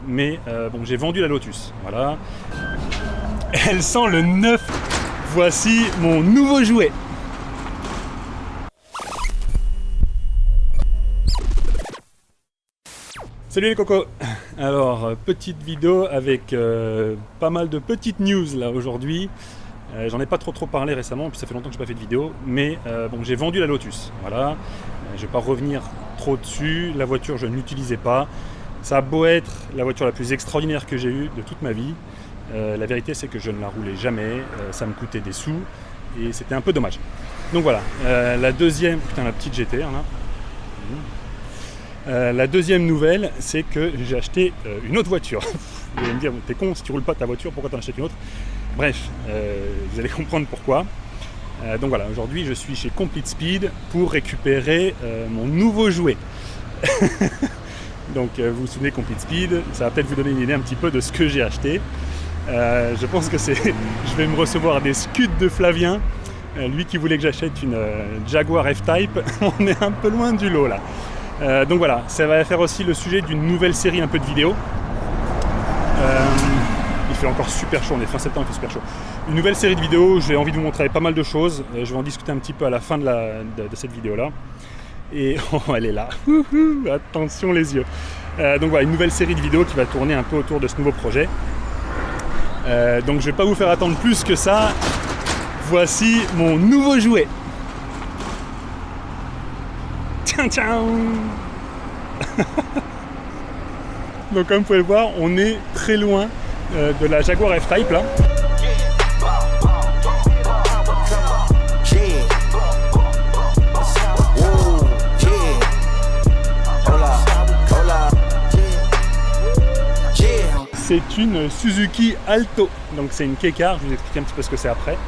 mais bon, j'ai vendu la Lotus, voilà. Elle sent le neuf. Voici mon nouveau jouet. Salut les cocos. Alors, petite vidéo avec pas mal de petites news là aujourd'hui. J'en ai pas trop parlé récemment, puis ça fait longtemps que j'ai pas fait de vidéo, mais bon, j'ai vendu la Lotus, voilà. Je vais pas revenir trop dessus. La voiture, je ne l'utilisais pas. Ça a beau être la voiture la plus extraordinaire que j'ai eue de toute ma vie. La vérité, c'est que je ne la roulais jamais. Ça me coûtait des sous et c'était un peu dommage. Donc voilà. La deuxième, putain, la petite GT, hein, là. La deuxième nouvelle, c'est que j'ai acheté une autre voiture. Vous allez me dire, t'es con, si tu roules pas ta voiture, pourquoi t'en achètes une autre? Bref, vous allez comprendre pourquoi. Donc voilà, aujourd'hui je suis chez Complete Speed pour récupérer mon nouveau jouet. Donc vous vous souvenez, Complete Speed, ça va peut-être vous donner une idée un petit peu de ce que j'ai acheté. Je pense que je vais me recevoir des scuds de Flavien. Lui qui voulait que j'achète une Jaguar F-Type, on est un peu loin du lot là. Donc voilà, ça va faire aussi le sujet d'une nouvelle série un peu de vidéos. Il fait encore super chaud, on est fin septembre, il fait super chaud. Une nouvelle série de vidéos, j'ai envie de vous montrer pas mal de choses. Je vais en discuter un petit peu à la fin de cette vidéo-là. Et oh, elle est là. Attention les yeux. Donc voilà, une nouvelle série de vidéos qui va tourner un peu autour de ce nouveau projet. Donc je vais pas vous faire attendre plus que ça. Voici mon nouveau jouet. Tiens, tiens. Donc comme vous pouvez le voir, on est très loin de la Jaguar F-Type là. C'est une Suzuki Alto, donc c'est une K-Car, je vous explique un petit peu ce que c'est après.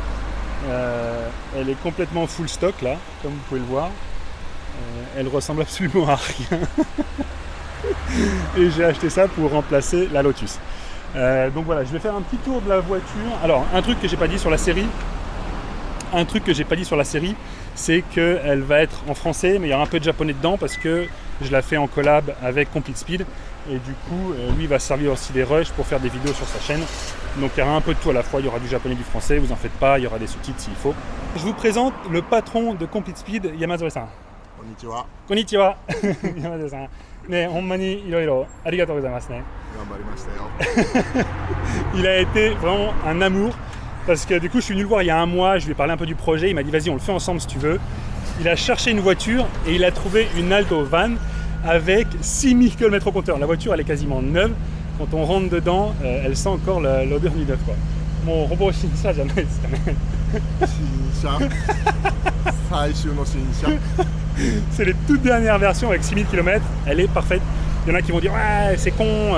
Elle est complètement full stock là, comme vous pouvez le voir. Elle ressemble absolument à rien. Et j'ai acheté ça pour remplacer la Lotus. Donc voilà, je vais faire un petit tour de la voiture. Alors, un truc que j'ai pas dit sur la série, c'est qu'elle va être en français, mais il y aura un peu de japonais dedans parce que je la fais en collab avec Complete Speed. Et du coup, lui va servir aussi des rushs pour faire des vidéos sur sa chaîne. Donc il y aura un peu de tout à la fois, il y aura du japonais et du français, vous en faites pas, il y aura des sous-titres s'il faut. Je vous présente le patron de Complete Speed, Yamazoe-san. Konnichiwa. Konnichiwa. Yamazoe-san. Ne, honmani iroiro arigatou gozaimasu ne. Il a été vraiment un amour parce que du coup je suis venu le voir il y a un mois, je lui ai parlé un peu du projet, il m'a dit vas-y on le fait ensemble si tu veux. Il a cherché une voiture et il a trouvé une Alto van avec 6000 km au compteur. La voiture elle est quasiment neuve. Quand on rentre dedans, elle sent encore l'odeur du neuf quoi. Mon robot Shinshaじゃないですかね。C'est les toutes dernières versions avec 6000 km, elle est parfaite. Il y en a qui vont dire ouais c'est con,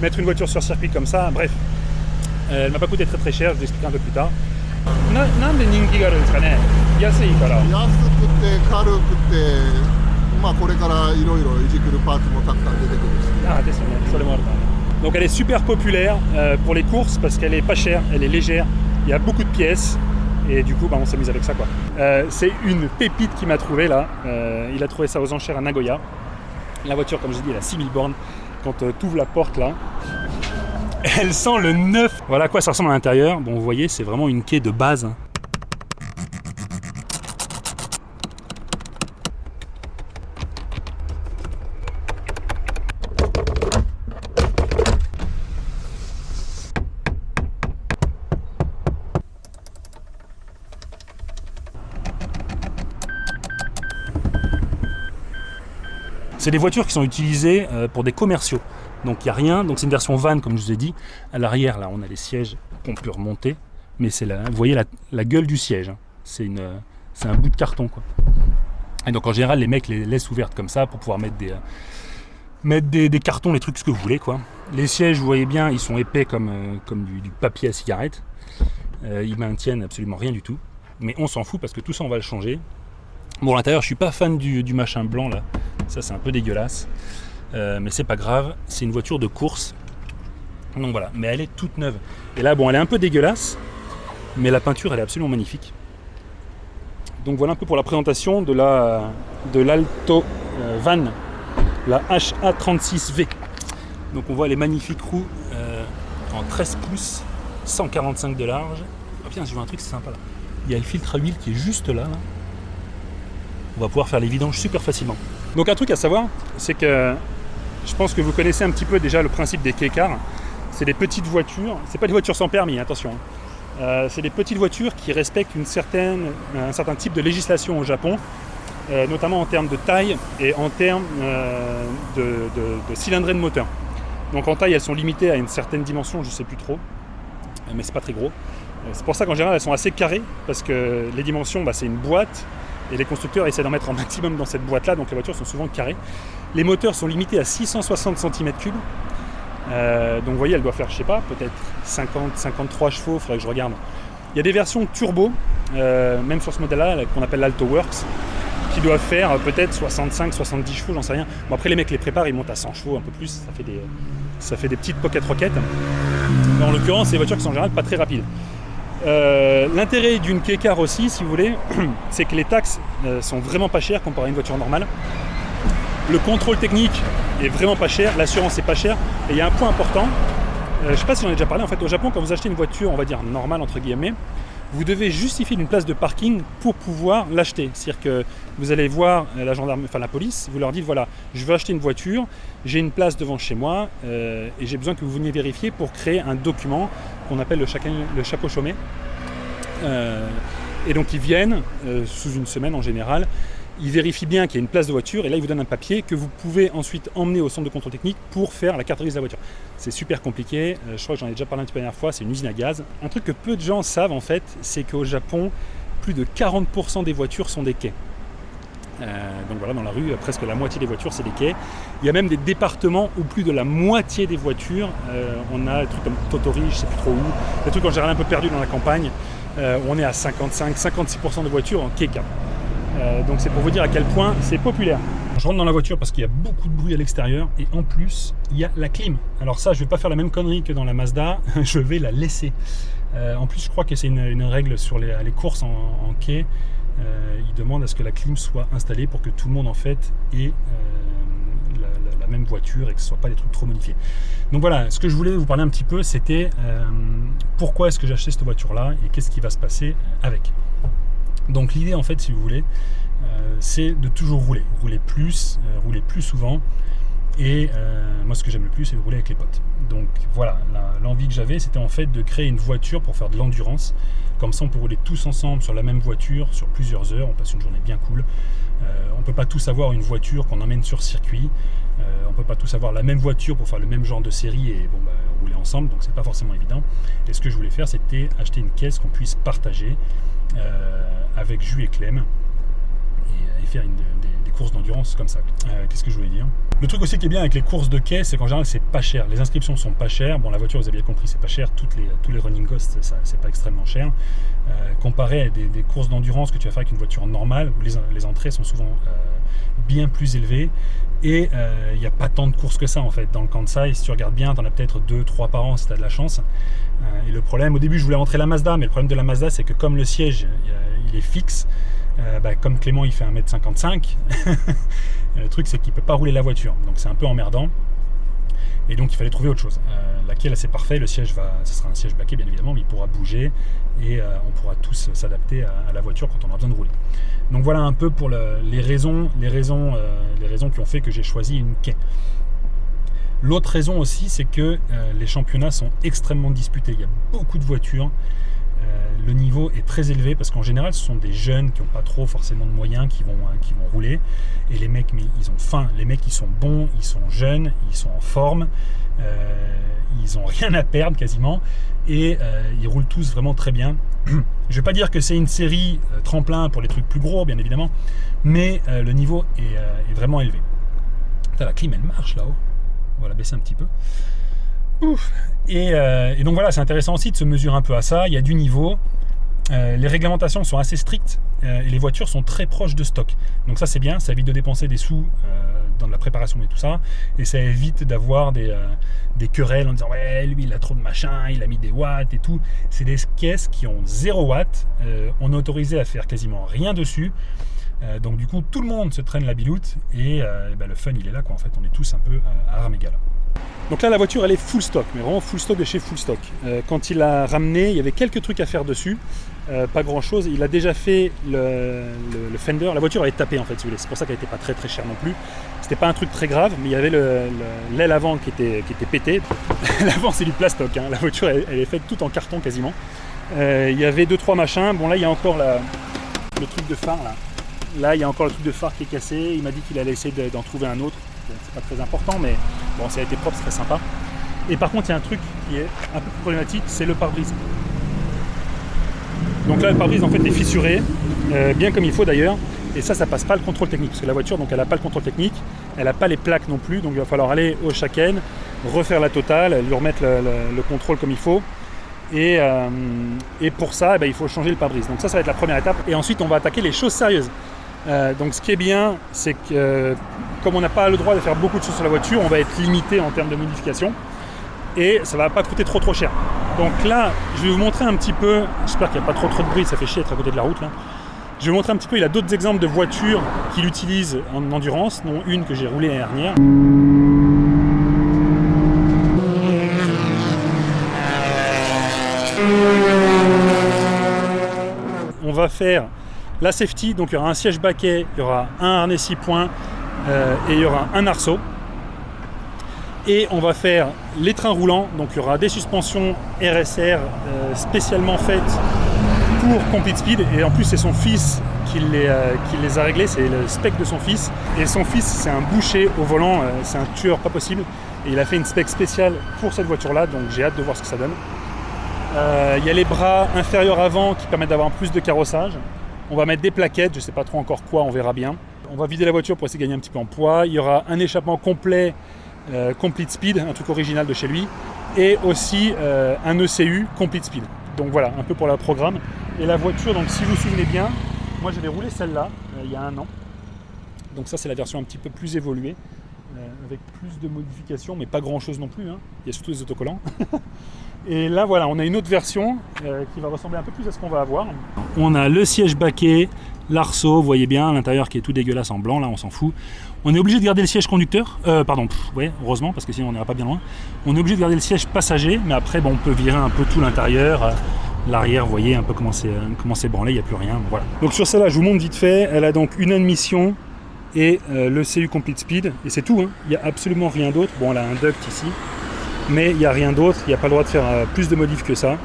mettre une voiture sur circuit comme ça, bref. Elle m'a pas coûté très cher, je vous expliquerai un peu plus tard. なんで人気があるんですかね。安いから。安くて軽くて、まあこれからいろいろいじくるパーツもたくさん出てくるし。Ah,ですよね。それもあるからね。Donc elle est super populaire pour les courses parce qu'elle est pas chère, elle est légère, il y a beaucoup de pièces et du coup bah, on s'amuse avec ça quoi. C'est une pépite qu'il m'a trouvé là, il a trouvé ça aux enchères à Nagoya. La voiture comme je dis elle a 6000 bornes, quand tu ouvres la porte là, elle sent le neuf. Voilà à quoi ça ressemble à l'intérieur, bon vous voyez c'est vraiment une quai de base. Hein. C'est des voitures qui sont utilisées pour des commerciaux. Donc il n'y a rien, donc c'est une version van comme je vous ai dit. À l'arrière là on a les sièges qu'on peut remonter. Mais c'est vous voyez la gueule du siège. Hein. C'est un bout de carton quoi. Et donc en général les mecs les laissent ouvertes comme ça pour pouvoir mettre des cartons, les trucs ce que vous voulez quoi. Les sièges vous voyez bien ils sont épais comme du papier à cigarette. Ils maintiennent absolument rien du tout. Mais on s'en fout parce que tout ça on va le changer. Bon à l'intérieur je suis pas fan du machin blanc là. Ça c'est un peu dégueulasse, mais c'est pas grave, c'est une voiture de course. Donc voilà, mais elle est toute neuve. Et là bon elle est un peu dégueulasse, mais la peinture elle est absolument magnifique. Donc voilà un peu pour la présentation de l'Alto Van, la HA36V. Donc on voit les magnifiques roues en 13 pouces, 145 de large. Ah tiens, je vois un truc, c'est sympa là. Il y a le filtre à huile qui est juste là. On va pouvoir faire les vidanges super facilement. Donc un truc à savoir, c'est que je pense que vous connaissez un petit peu déjà le principe des K-cars. C'est des petites voitures, c'est pas des voitures sans permis, attention. C'est des petites voitures qui respectent un certain type de législation au Japon, notamment en termes de taille et en termes de cylindrée de moteur. Donc en taille, elles sont limitées à une certaine dimension, je ne sais plus trop, mais c'est pas très gros. C'est pour ça qu'en général, elles sont assez carrées, parce que les dimensions, c'est une boîte, et les constructeurs essaient d'en mettre un maximum dans cette boîte-là, donc les voitures sont souvent carrées. Les moteurs sont limités à 660 cm3, donc vous voyez, elle doit faire, je sais pas, peut-être 50-53 chevaux, il faudrait que je regarde. Il y a des versions turbo, même sur ce modèle-là, qu'on appelle l'AltoWorks, qui doivent faire peut-être 65-70 chevaux, j'en sais rien. Bon, après les mecs les préparent, ils montent à 100 chevaux, un peu plus, ça fait des petites pocket rockets. Mais en l'occurrence, c'est des voitures qui sont en général pas très rapides. L'intérêt d'une K-car aussi, si vous voulez, c'est que les taxes sont vraiment pas chères comparé à une voiture normale. Le contrôle technique est vraiment pas cher, l'assurance est pas chère. Et il y a un point important, je sais pas si j'en ai déjà parlé, en fait au Japon, quand vous achetez une voiture, on va dire normale entre guillemets, vous devez justifier d'une place de parking pour pouvoir l'acheter. C'est-à-dire que vous allez voir la police, vous leur dites voilà, je veux acheter une voiture, j'ai une place devant chez moi et j'ai besoin que vous veniez vérifier pour créer un document qu'on appelle le chapeau chômé. Et donc ils viennent sous une semaine en général. Ils vérifient bien qu'il y a une place de voiture et là ils vous donnent un papier que vous pouvez ensuite emmener au centre de contrôle technique pour faire la carte grise de la voiture. C'est super compliqué, je crois que j'en ai déjà parlé un petit peu la dernière fois, c'est une usine à gaz. Un truc que peu de gens savent en fait, c'est qu'au Japon, plus de 40% des voitures sont des quais. Donc voilà, dans la rue, presque la moitié des voitures c'est des quais. Il y a même des départements où plus de la moitié des voitures, on a des trucs comme Totori, je sais plus trop où, des trucs en général un peu perdus dans la campagne, où on est à 55-56% de voitures en K-car. Donc c'est pour vous dire à quel point c'est populaire. Je rentre dans la voiture parce qu'il y a beaucoup de bruit à l'extérieur et en plus il y a la clim. Alors ça, je vais pas faire la même connerie que dans la Mazda, je vais la laisser. En plus je crois que c'est une règle sur les courses en quai. Ils demandent à ce que la clim soit installée pour que tout le monde en fait ait la même voiture et que ce ne soit pas des trucs trop modifiés. Donc voilà, ce que je voulais vous parler un petit peu, c'était pourquoi est-ce que j'ai acheté cette voiture-là et qu'est-ce qui va se passer avec. Donc l'idée en fait, si vous voulez, c'est de toujours rouler plus souvent. Et moi ce que j'aime le plus, c'est de rouler avec les potes. Donc voilà, l'envie que j'avais, c'était en fait de créer une voiture pour faire de l'endurance. Comme ça on peut rouler tous ensemble sur la même voiture sur plusieurs heures, on passe une journée bien cool. On ne peut pas tous avoir une voiture qu'on emmène sur circuit. On ne peut pas tous avoir la même voiture pour faire le même genre de série et rouler ensemble, donc c'est pas forcément évident. Et ce que je voulais faire, c'était acheter une caisse qu'on puisse partager avec Jus et Clem et faire des courses d'endurance comme ça. Qu'est-ce que je voulais dire ? Le truc aussi qui est bien avec les courses de quai, c'est qu'en général c'est pas cher. Les inscriptions sont pas chères. Bon, la voiture, vous avez bien compris, c'est pas cher. Tous les running costs, ça, c'est pas extrêmement cher. Comparé à des courses d'endurance que tu vas faire avec une voiture normale, où les entrées sont souvent bien plus élevées. Et il n'y a pas tant de courses que ça en fait. Dans le Kansai, si tu regardes bien, tu en as peut-être 2-3 par an si tu as de la chance. Et le problème, au début je voulais rentrer la Mazda, mais le problème de la Mazda, c'est que comme le siège il est fixe, comme Clément il fait 1m55, le truc c'est qu'il ne peut pas rouler la voiture, donc c'est un peu emmerdant. Et donc il fallait trouver autre chose. Laquelle c'est parfait, le siège ce sera un siège baquet bien évidemment, mais il pourra bouger et on pourra tous s'adapter à la voiture quand on aura besoin de rouler. Donc voilà un peu pour les raisons qui ont fait que j'ai choisi une quai. L'autre raison aussi, c'est que les championnats sont extrêmement disputés. Il y a beaucoup de voitures. Le niveau est très élevé parce qu'en général, ce sont des jeunes qui n'ont pas trop forcément de moyens qui vont rouler. Et les mecs, mais ils ont faim. Les mecs, ils sont bons, ils sont jeunes, ils sont en forme. Ils n'ont rien à perdre quasiment. Et ils roulent tous vraiment très bien. Je ne vais pas dire que c'est une série tremplin pour les trucs plus gros, bien évidemment. Mais le niveau est vraiment élevé. Putain, la clim, elle marche là-haut. On va la baisser un petit peu. Ouf. Et donc voilà, c'est intéressant aussi de se mesurer un peu à ça. Il y a du niveau. Les réglementations sont assez strictes et les voitures sont très proches de stock. Donc ça c'est bien, ça évite de dépenser des sous dans la préparation et tout ça. Et ça évite d'avoir des querelles en disant ouais lui il a trop de machin, il a mis des watts et tout. C'est des caisses qui ont 0 watts. On est autorisé à faire quasiment rien dessus. Donc du coup tout le monde se traîne la biloute et le fun il est là quoi. En fait on est tous un peu à armes égales. Donc là la voiture elle est full stock, mais vraiment full stock de chez full stock. Quand il l'a ramené, il y avait quelques trucs à faire dessus, pas grand chose. Il a déjà fait le fender, la voiture elle est tapée en fait, si vous voulez. C'est pour ça qu'elle n'était pas très très chère non plus. C'était pas un truc très grave, mais il y avait l'aile avant qui était pétée. L'avant c'est du plastoc, hein. La voiture elle est faite tout en carton quasiment. Il y avait 2-3 machins. Bon là il y a encore le truc de phare là. Là il y a encore le truc de phare qui est cassé. Il m'a dit qu'il allait essayer d'en trouver un autre. C'est pas très important, mais bon, ça a été propre, c'est très sympa. Et par contre, il y a un truc qui est un peu plus problématique, c'est le pare-brise. Donc là, le pare-brise en fait est fissuré, bien comme il faut d'ailleurs. Et ça passe pas le contrôle technique, parce que la voiture, donc elle n'a pas le contrôle technique, elle n'a pas les plaques non plus, donc il va falloir aller au Shaken, refaire la totale, lui remettre le contrôle comme il faut. Et pour ça, il faut changer le pare-brise. Donc ça va être la première étape. Et ensuite, on va attaquer les choses sérieuses. Donc ce qui est bien, c'est que comme on n'a pas le droit de faire beaucoup de choses sur la voiture, on va être limité en termes de modification et ça va pas coûter trop cher. Donc là, je vais vous montrer un petit peu, j'espère qu'il n'y a pas trop de bruit, ça fait chier d'être à côté de la route là. Je vais vous montrer un petit peu, il a d'autres exemples de voitures qu'il utilise en endurance, dont une que j'ai roulée l'année dernière. On va faire la safety, donc il y aura un siège baquet, il y aura un harnais 6 points et il y aura un arceau. Et on va faire les trains roulants, donc il y aura des suspensions RSR spécialement faites pour Complete Speed. Et en plus c'est son fils qui les a réglés, c'est le spec de son fils. Et son fils c'est un boucher au volant, c'est un tueur pas possible. Et il a fait une spec spéciale pour cette voiture là, donc j'ai hâte de voir ce que ça donne. Il y a les bras inférieurs avant qui permettent d'avoir plus de carrossage. On va mettre des plaquettes, je ne sais pas trop encore quoi, on verra bien. On va vider la voiture pour essayer de gagner un petit peu en poids. Il y aura un échappement complet, Complete Speed, un truc original de chez lui. Et aussi un ECU, Complete Speed. Donc voilà, un peu pour le programme. Et la voiture, donc si vous vous souvenez bien, moi j'avais roulé celle-là il y a 1 an. Donc ça c'est la version un petit peu plus évoluée, avec plus de modifications, mais pas grand-chose non plus, hein. Il y a surtout les autocollants. Et là voilà, on a une autre version qui va ressembler un peu plus à ce qu'on va avoir. On a le siège baquet, l'arceau, vous voyez bien, à l'intérieur qui est tout dégueulasse en blanc, là on s'en fout. On est obligé de garder le siège conducteur, ouais, heureusement, parce que sinon on n'ira pas bien loin. On est obligé de garder le siège passager, mais après on peut virer un peu tout l'intérieur. L'arrière, vous voyez un peu comment c'est branlé, il n'y a plus rien, bon, voilà. Donc sur celle-là, je vous montre vite fait, elle a donc une admission et le CU Complete Speed, et c'est tout, hein. Il n'y a absolument rien d'autre. Bon, elle a un duct ici, mais il n'y a rien d'autre, il n'y a pas le droit de faire plus de modifs que ça.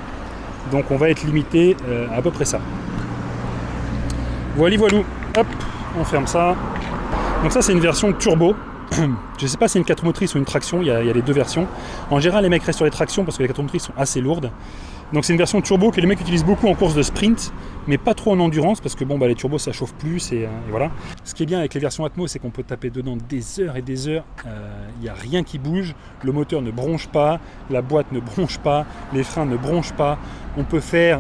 Donc on va être limité à peu près ça. Voilà, hop, on ferme ça. Donc ça c'est une version turbo. Je ne sais pas si c'est une 4 motrices ou une traction, il y a les deux versions. En général les mecs restent sur les tractions parce que les 4 motrices sont assez lourdes. Donc c'est une version turbo que les mecs utilisent beaucoup en course de sprint, mais pas trop en endurance parce que bon les turbos ça chauffe plus et voilà. Ce qui est bien avec les versions Atmo, c'est qu'on peut taper dedans des heures et des heures, il n'y a rien qui bouge, le moteur ne bronche pas, la boîte ne bronche pas, les freins ne bronchent pas. On peut faire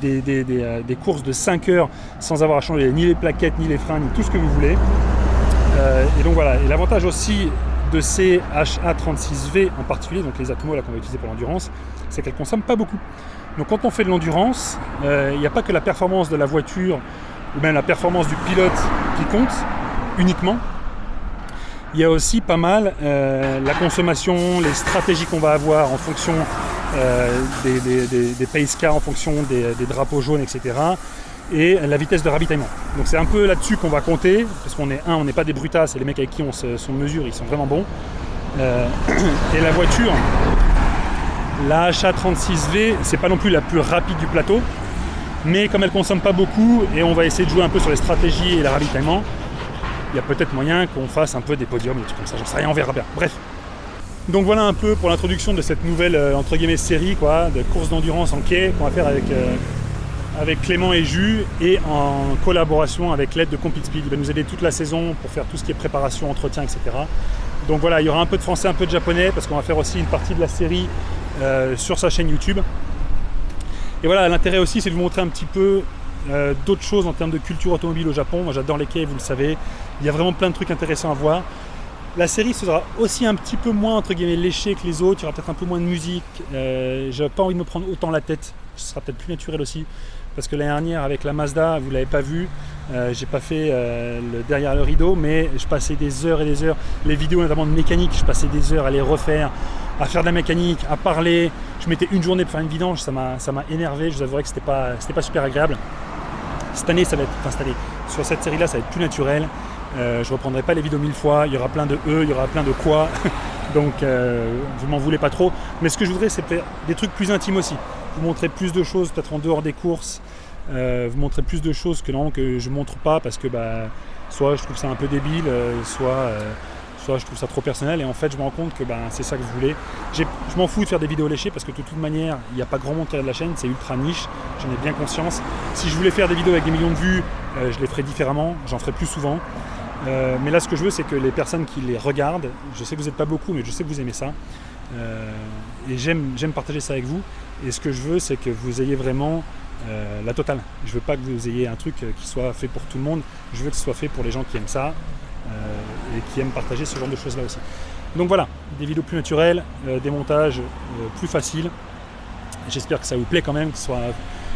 des courses de 5 heures sans avoir à changer ni les plaquettes, ni les freins, ni tout ce que vous voulez. Et donc voilà, et l'avantage aussi de ces HA36V en particulier, donc les Atmo là qu'on va utiliser pour l'endurance, c'est qu'elles ne consomment pas beaucoup. Donc quand on fait de l'endurance, il n'y a pas que la performance de la voiture ou même la performance du pilote qui compte uniquement. Il y a aussi pas mal la consommation, les stratégies qu'on va avoir en fonction des pace cars, en fonction des drapeaux jaunes, etc. Et la vitesse de ravitaillement. Donc c'est un peu là-dessus qu'on va compter, parce qu'on n'est pas des brutasses, et les mecs avec qui on se mesure, ils sont vraiment bons. Et la voiture, la HA36V, c'est pas non plus la plus rapide du plateau, mais comme elle consomme pas beaucoup, et on va essayer de jouer un peu sur les stratégies et le ravitaillement, il y a peut-être moyen qu'on fasse un peu des podiums, des trucs comme ça, j'en sais rien, on verra bien. Bref. Donc voilà un peu pour l'introduction de cette nouvelle, entre guillemets, série, quoi, de course d'endurance en quai qu'on va faire avec Clément et Jus, et en collaboration avec l'aide de Complete Speed. Il va nous aider toute la saison pour faire tout ce qui est préparation, entretien, etc. Donc voilà, il y aura un peu de français, un peu de japonais, parce qu'on va faire aussi une partie de la série sur sa chaîne YouTube. Et voilà, l'intérêt aussi, c'est de vous montrer un petit peu d'autres choses en termes de culture automobile au Japon. Moi j'adore les quais, vous le savez. Il y a vraiment plein de trucs intéressants à voir. La série sera aussi un petit peu moins, entre guillemets, léchée que les autres. Il y aura peut-être un peu moins de musique. J'ai pas envie de me prendre autant la tête. Ce sera peut-être plus naturel aussi. parce que l'année dernière avec la Mazda, vous l'avez pas vu, j'ai pas fait le derrière le rideau, mais je passais des heures et des heures, les vidéos notamment de mécanique, je passais des heures à les refaire, à faire de la mécanique, à parler. Je mettais une journée pour faire une vidange, ça m'a énervé, je vous avouerai que c'était pas super agréable. Cette année, sur cette série là, ça va être plus naturel. Je reprendrai pas les vidéos 1000 fois, il y aura plein de il y aura plein de quoi. Donc vous m'en voulez pas trop. Mais ce que je voudrais, c'est faire des trucs plus intimes aussi. Vous montrer plus de choses, peut-être en dehors des courses. Vous montrer plus de choses que je montre pas parce que soit je trouve ça un peu débile, soit je trouve ça trop personnel, et en fait je me rends compte que c'est ça que je voulais. Je m'en fous de faire des vidéos léchées parce que de toute manière il n'y a pas grand monde qui regarde la chaîne, c'est ultra niche, j'en ai bien conscience. Si je voulais faire des vidéos avec des millions de vues, je les ferais différemment, j'en ferais plus souvent. Mais là ce que je veux, c'est que les personnes qui les regardent, je sais que vous n'êtes pas beaucoup, mais je sais que vous aimez ça, et j'aime partager ça avec vous, et ce que je veux, c'est que vous ayez vraiment la totale. Je veux pas que vous ayez un truc qui soit fait pour tout le monde, je veux que ce soit fait pour les gens qui aiment ça, et qui aiment partager ce genre de choses là aussi. Donc voilà, des vidéos plus naturelles, des montages plus faciles. J'espère que ça vous plaît quand même, que ce soit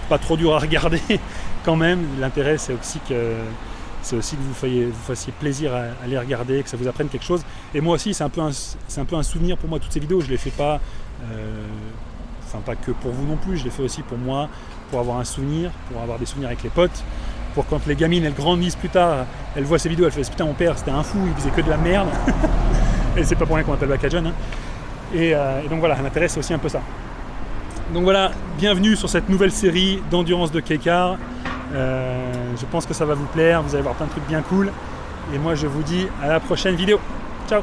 pas trop dur à regarder quand même. L'intérêt, c'est aussi que vous fassiez plaisir à les regarder, que ça vous apprenne quelque chose. Et moi aussi, c'est un peu un souvenir pour moi, toutes ces vidéos. Je les fais pas, pas que pour vous non plus, je les fais aussi pour moi, pour avoir un souvenir, pour avoir des souvenirs avec les potes, pour quand les gamines elles grandissent plus tard, elles voient ces vidéos, elles font putain, mon père c'était un fou, il faisait que de la merde. Et c'est pas pour rien qu'on appelle Baka John, hein. Et donc voilà, l'intérêt c'est aussi un peu ça. Donc voilà, bienvenue sur cette nouvelle série d'endurance de K-Car. Je pense que ça va vous plaire, vous allez voir plein de trucs bien cool. Et moi je vous dis à la prochaine vidéo. Ciao.